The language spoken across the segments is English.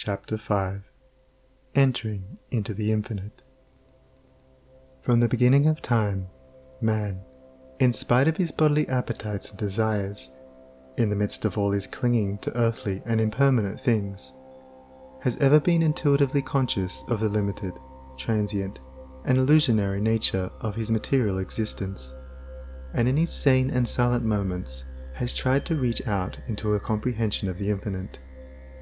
Chapter 5 Entering into the Infinite. From the beginning of time, man, in spite of his bodily appetites and desires, in the midst of all his clinging to earthly and impermanent things, has ever been intuitively conscious of the limited, transient, and illusionary nature of his material existence, and in his sane and silent moments has tried to reach out into a comprehension of the infinite,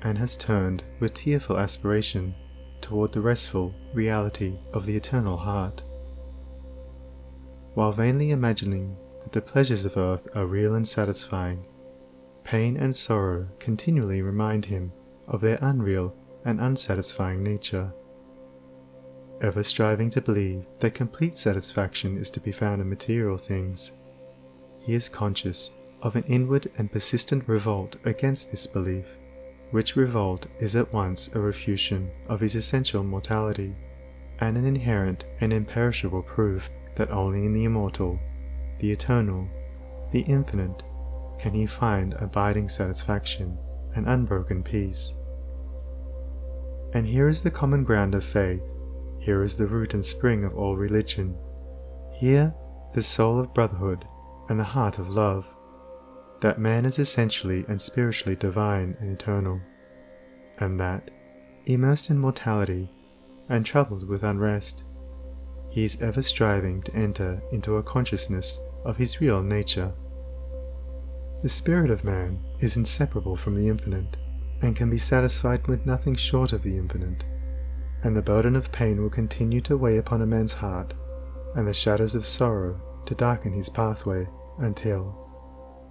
and has turned with tearful aspiration toward the restful reality of the eternal heart. While vainly imagining that the pleasures of earth are real and satisfying, pain and sorrow continually remind him of their unreal and unsatisfying nature. Ever striving to believe that complete satisfaction is to be found in material things, he is conscious of an inward and persistent revolt against this belief, which revolt is at once a refutation of his essential mortality, and an inherent and imperishable proof that only in the immortal, the eternal, the infinite, can he find abiding satisfaction and unbroken peace. And here is the common ground of faith, here is the root and spring of all religion, here the soul of brotherhood and the heart of love, that man is essentially and spiritually divine and eternal, and that, immersed in mortality and troubled with unrest, he is ever striving to enter into a consciousness of his real nature. The spirit of man is inseparable from the infinite, and can be satisfied with nothing short of the infinite, and the burden of pain will continue to weigh upon a man's heart, and the shadows of sorrow to darken his pathway, until,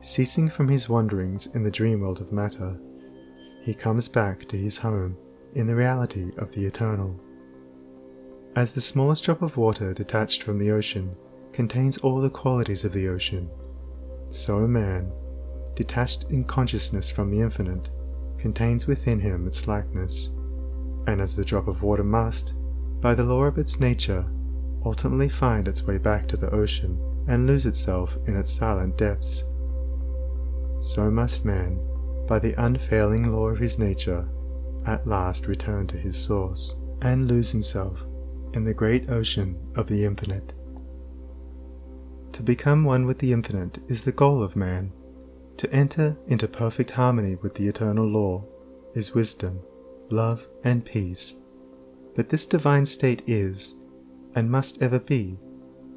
ceasing from his wanderings in the dream world of matter, he comes back to his home in the reality of the eternal. As the smallest drop of water detached from the ocean contains all the qualities of the ocean, so a man, detached in consciousness from the infinite, contains within him its likeness, and as the drop of water must, by the law of its nature, ultimately find its way back to the ocean and lose itself in its silent depths, so must man, by the unfailing law of his nature, at last return to his source, and lose himself in the great ocean of the infinite. To become one with the infinite is the goal of man. To enter into perfect harmony with the eternal law is wisdom, love, and peace. But this divine state is, and must ever be,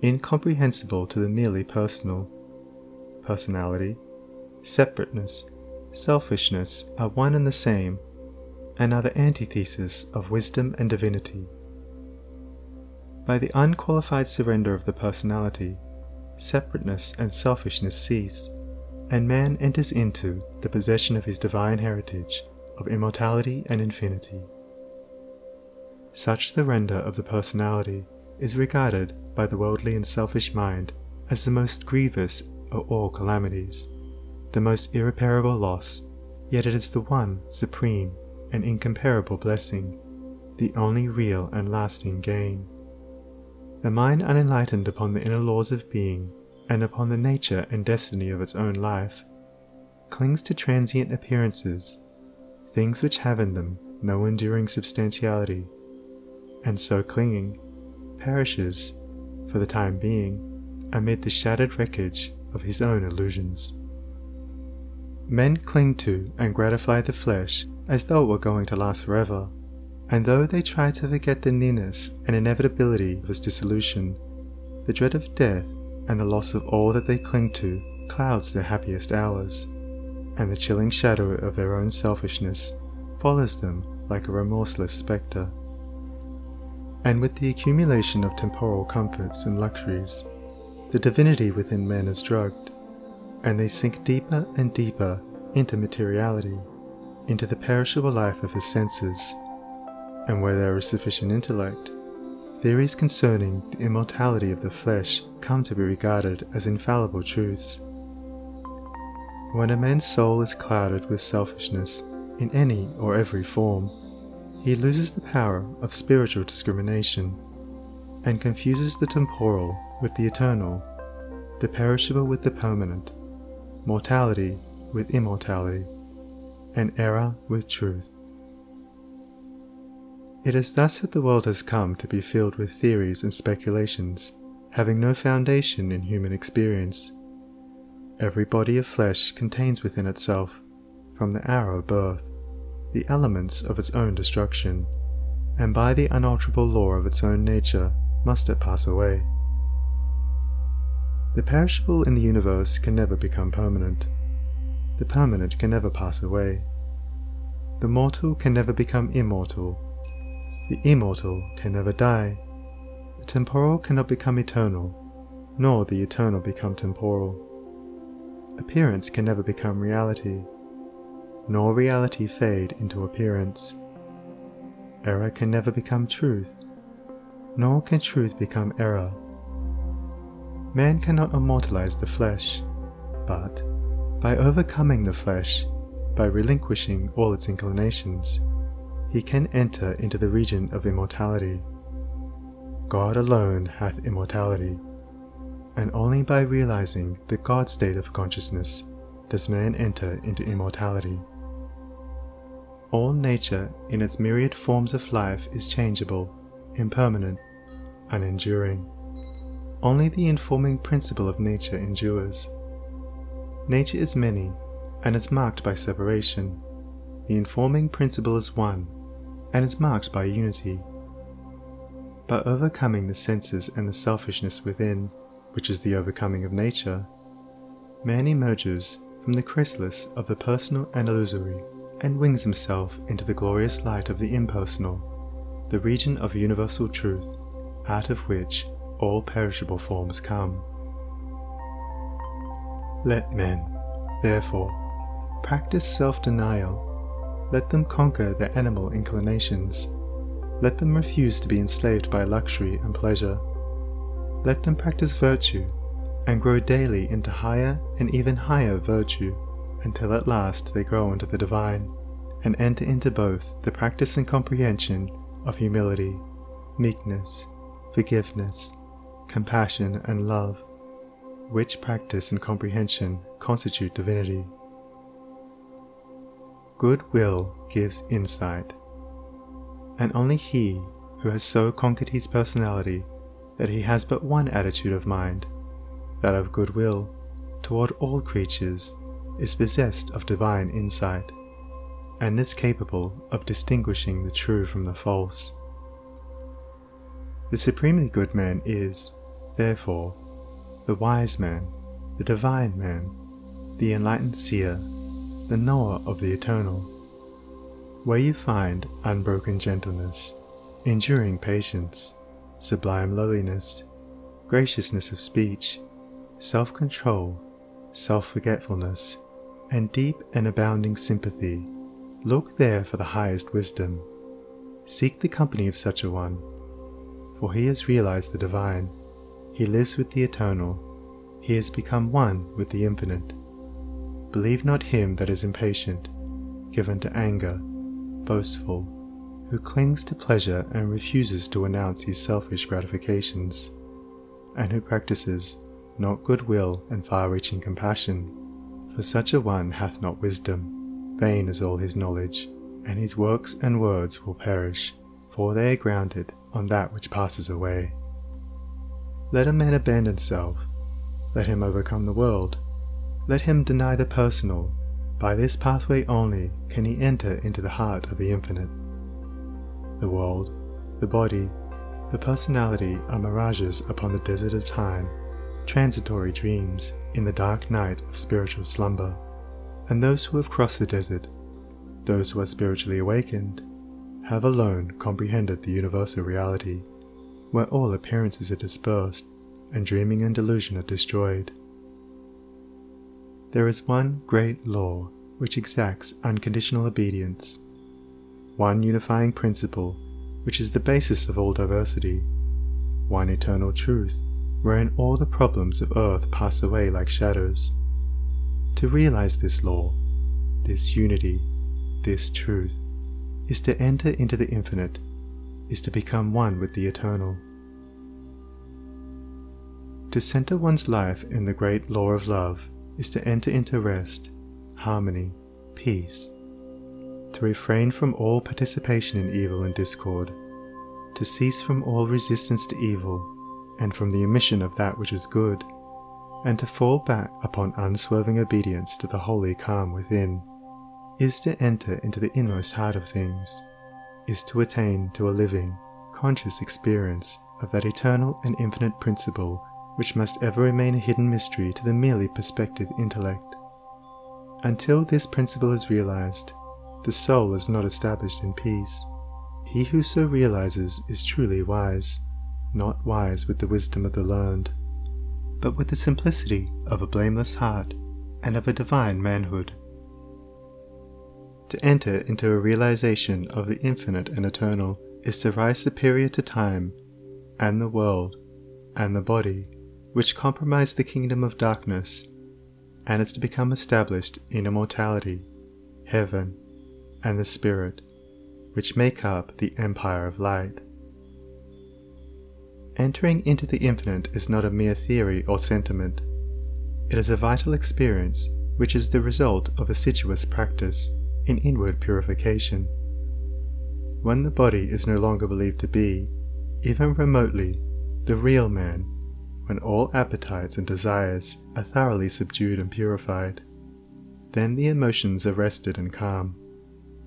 incomprehensible to the merely personal. Personality, separateness, selfishness are one and the same, and are the antithesis of wisdom and divinity. By the unqualified surrender of the personality, separateness and selfishness cease, and man enters into the possession of his divine heritage of immortality and infinity. Such surrender of the personality is regarded by the worldly and selfish mind as the most grievous of all calamities, the most irreparable loss, yet it is the one supreme and incomparable blessing, the only real and lasting gain. The mind unenlightened upon the inner laws of being, and upon the nature and destiny of its own life, clings to transient appearances, things which have in them no enduring substantiality, and so clinging, perishes, for the time being, amid the shattered wreckage of his own illusions. Men cling to and gratify the flesh as though it were going to last forever, and though they try to forget the nearness and inevitability of its dissolution, the dread of death and the loss of all that they cling to clouds their happiest hours, and the chilling shadow of their own selfishness follows them like a remorseless spectre. And with the accumulation of temporal comforts and luxuries, the divinity within men is drugged, and they sink deeper and deeper into materiality, into the perishable life of the senses, and where there is sufficient intellect, theories concerning the immortality of the flesh come to be regarded as infallible truths. When a man's soul is clouded with selfishness in any or every form, he loses the power of spiritual discrimination, and confuses the temporal with the eternal, the perishable with the permanent, mortality with immortality, and error with truth. It is thus that the world has come to be filled with theories and speculations having no foundation in human experience. Every body of flesh contains within itself, from the hour of birth, the elements of its own destruction, and by the unalterable law of its own nature must it pass away. The perishable in the universe can never become permanent. The permanent can never pass away. The mortal can never become immortal. The immortal can never die. The temporal cannot become eternal, nor the eternal become temporal. Appearance can never become reality, nor reality fade into appearance. Error can never become truth, nor can truth become error. Man cannot immortalize the flesh, but, by overcoming the flesh, by relinquishing all its inclinations, he can enter into the region of immortality. God alone hath immortality, and only by realizing the God state of consciousness does man enter into immortality. All nature in its myriad forms of life is changeable, impermanent, unenduring. Only the informing principle of nature endures. Nature is many, and is marked by separation. The informing principle is one, and is marked by unity. By overcoming the senses and the selfishness within, which is the overcoming of nature, man emerges from the chrysalis of the personal and illusory, and wings himself into the glorious light of the impersonal, the region of universal truth, out of which all perishable forms come. Let men, therefore, practice self-denial. Let them conquer their animal inclinations. Let them refuse to be enslaved by luxury and pleasure. Let them practice virtue, and grow daily into higher and even higher virtue, until at last they grow into the divine, and enter into both the practice and comprehension of humility, meekness, forgiveness, compassion and love, which practice and comprehension constitute divinity. Good will gives insight, and only he who has so conquered his personality that he has but one attitude of mind, that of goodwill, toward all creatures, is possessed of divine insight, and is capable of distinguishing the true from the false. The supremely good man is, therefore, the wise man, the divine man, the enlightened seer, the knower of the eternal. Where you find unbroken gentleness, enduring patience, sublime lowliness, graciousness of speech, self-control, self-forgetfulness, and deep and abounding sympathy, look there for the highest wisdom. Seek the company of such a one, for he has realized the divine, he lives with the eternal, he has become one with the infinite. Believe not him that is impatient, given to anger, boastful, who clings to pleasure and refuses to renounce his selfish gratifications, and who practices not goodwill and far-reaching compassion, for such a one hath not wisdom. Vain is all his knowledge, and his works and words will perish, for they are grounded on that which passes away. Let a man abandon self, let him overcome the world, let him deny the personal. By this pathway only can he enter into the heart of the infinite. The world, the body, the personality are mirages upon the desert of time, transitory dreams in the dark night of spiritual slumber, and those who have crossed the desert, those who are spiritually awakened, have alone comprehended the universal reality, where all appearances are dispersed, and dreaming and delusion are destroyed. There is one great law which exacts unconditional obedience, one unifying principle which is the basis of all diversity, one eternal truth wherein all the problems of earth pass away like shadows. To realize this law, this unity, this truth, is to enter into the infinite, is to become one with the eternal. To center one's life in the great law of love is to enter into rest, harmony, peace. To to refrain from all participation in evil and discord, to cease from all resistance to evil, and from the omission of that which is good, and to fall back upon unswerving obedience to the holy calm within, is to enter into the inmost heart of things, is to attain to a living, conscious experience of that eternal and infinite principle which must ever remain a hidden mystery to the merely perspective intellect. Until this principle is realized, the soul is not established in peace. He who so realizes is truly wise, not wise with the wisdom of the learned, but with the simplicity of a blameless heart and of a divine manhood. To enter into a realization of the infinite and eternal is to rise superior to time, and the world, and the body, which comprise the kingdom of darkness, and is to become established in immortality, heaven, and the spirit, which make up the empire of light. Entering into the infinite is not a mere theory or sentiment. It is a vital experience which is the result of assiduous practice in inward purification. When the body is no longer believed to be, even remotely, the real man, when all appetites and desires are thoroughly subdued and purified, then the emotions are rested and calm,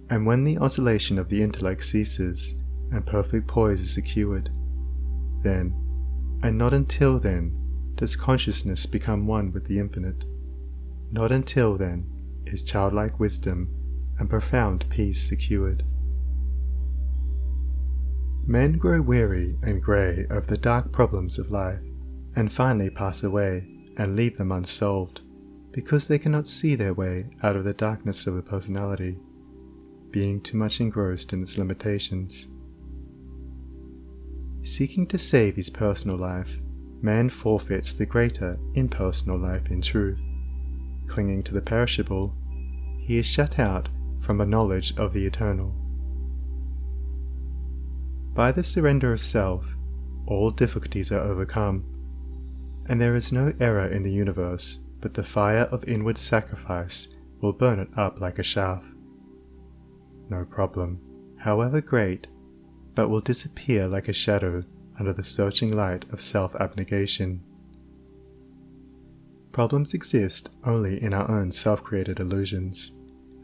and when the oscillation of the intellect ceases and perfect poise is secured, then, and not until then, does consciousness become one with the infinite. Not until then is childlike wisdom and profound peace secured. Men grow weary and grey of the dark problems of life, and finally pass away and leave them unsolved, because they cannot see their way out of the darkness of the personality, being too much engrossed in its limitations. Seeking to save his personal life, man forfeits the greater impersonal life in truth. Clinging to the perishable, he is shut out from a knowledge of the eternal. By the surrender of self, all difficulties are overcome, and there is no error in the universe but the fire of inward sacrifice will burn it up like a chaff. No problem, however great, but will disappear like a shadow under the searching light of self-abnegation. Problems exist only in our own self-created illusions,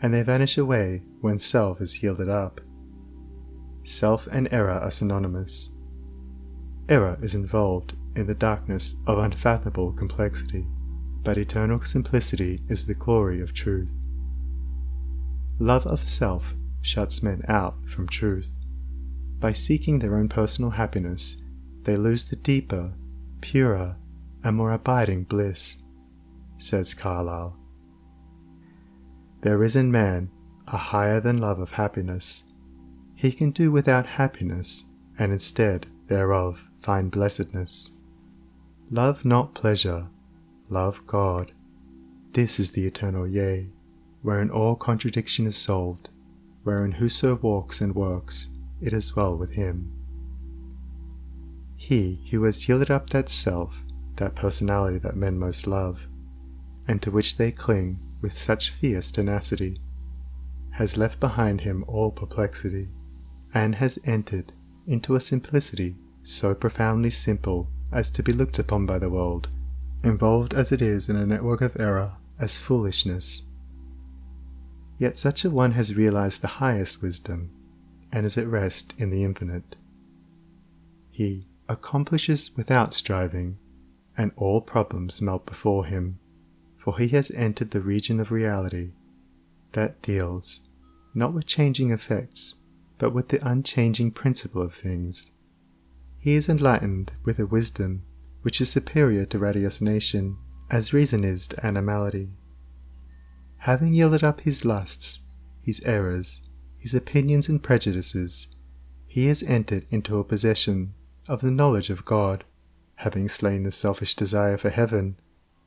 and they vanish away when self is yielded up. Self and error are synonymous. Error is involved in the darkness of unfathomable complexity, but eternal simplicity is the glory of truth. Love of self shuts men out from truth. By seeking their own personal happiness, they lose the deeper, purer, and more abiding bliss, says Carlyle. There is in man a higher than love of happiness. He can do without happiness, and instead thereof find blessedness. Love not pleasure, love God. This is the eternal yea, wherein all contradiction is solved, wherein whoso walks and works, it is well with him. He who has yielded up that self, that personality that men most love, and to which they cling with such fierce tenacity, has left behind him all perplexity, and has entered into a simplicity so profoundly simple as to be looked upon by the world, involved as it is in a network of error, as foolishness. Yet such a one has realized the highest wisdom, and is at rest in the infinite. He accomplishes without striving, and all problems melt before him, for he has entered the region of reality, that deals, not with changing effects, but with the unchanging principle of things. He is enlightened with a wisdom which is superior to ratiocination, as reason is to animality. Having yielded up his lusts, his errors, his opinions and prejudices, he has entered into a possession of the knowledge of God, having slain the selfish desire for heaven,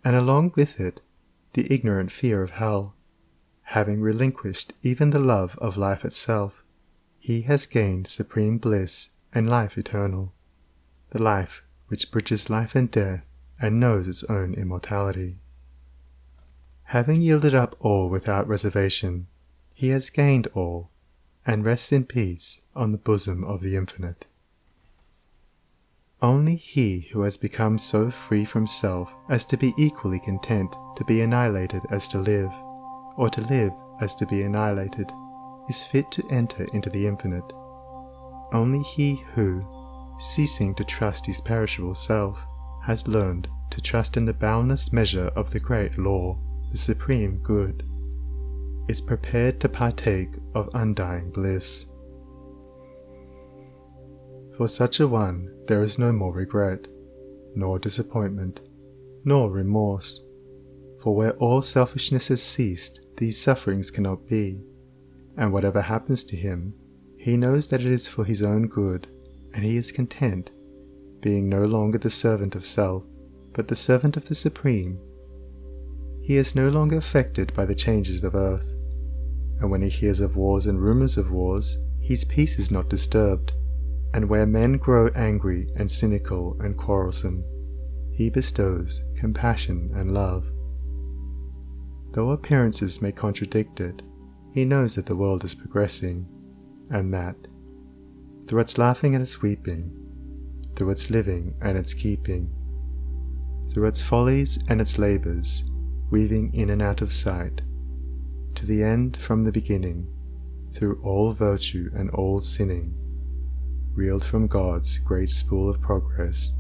and along with it the ignorant fear of hell. Having relinquished even the love of life itself, he has gained supreme bliss and life eternal, the life which bridges life and death and knows its own immortality. Having yielded up all without reservation, he has gained all and rests in peace on the bosom of the Infinite. Only he who has become so free from self as to be equally content to be annihilated as to live, or to live as to be annihilated, is fit to enter into the Infinite. Only he who, ceasing to trust his perishable self, has learned to trust in the boundless measure of the great law, the supreme good, is prepared to partake of undying bliss. For such a one there is no more regret, nor disappointment, nor remorse, for where all selfishness has ceased, these sufferings cannot be, and whatever happens to him, he knows that it is for his own good, and he is content, being no longer the servant of self, but the servant of the Supreme. He is no longer affected by the changes of earth, and when he hears of wars and rumors of wars, his peace is not disturbed, and where men grow angry and cynical and quarrelsome, he bestows compassion and love. Though appearances may contradict it, he knows that the world is progressing, and that, through its laughing and its weeping, through its living and its keeping, through its follies and its labours, weaving in and out of sight, to the end from the beginning, through all virtue and all sinning, reeled from God's great spool of progress,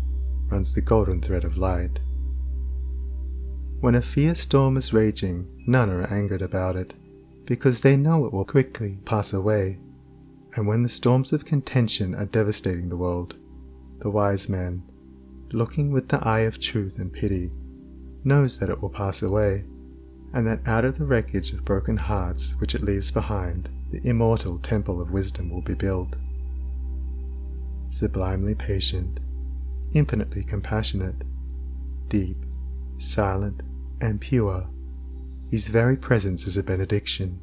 runs the golden thread of light. When a fierce storm is raging, none are angered about it, because they know it will quickly pass away. And when the storms of contention are devastating the world, the wise man, looking with the eye of truth and pity, knows that it will pass away, and that out of the wreckage of broken hearts which it leaves behind, the immortal temple of wisdom will be built. Sublimely patient, infinitely compassionate, deep, silent, and pure, his very presence is a benediction,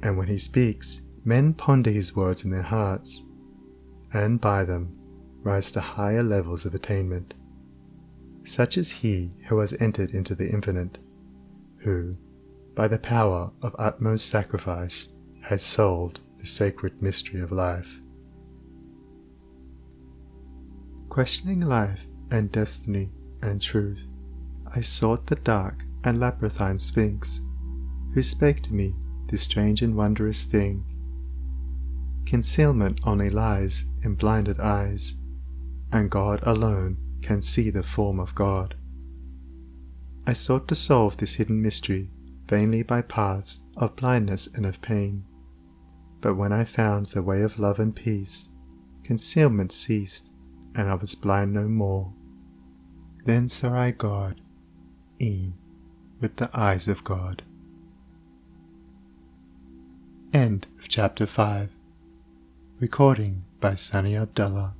and when he speaks, men ponder his words in their hearts, and by them rise to higher levels of attainment. Such is he who has entered into the Infinite, who, by the power of utmost sacrifice, has solved the sacred mystery of life. Questioning life and destiny and truth, I sought the dark and labyrinthine Sphinx, who spake to me this strange and wondrous thing. Concealment only lies in blinded eyes, and God alone can see the form of God. I sought to solve this hidden mystery vainly by paths of blindness and of pain, but when I found the way of love and peace, concealment ceased, and I was blind no more. Then saw I God, e'en with the eyes of God. End of chapter 5. Recording by Sonnie Abdalla.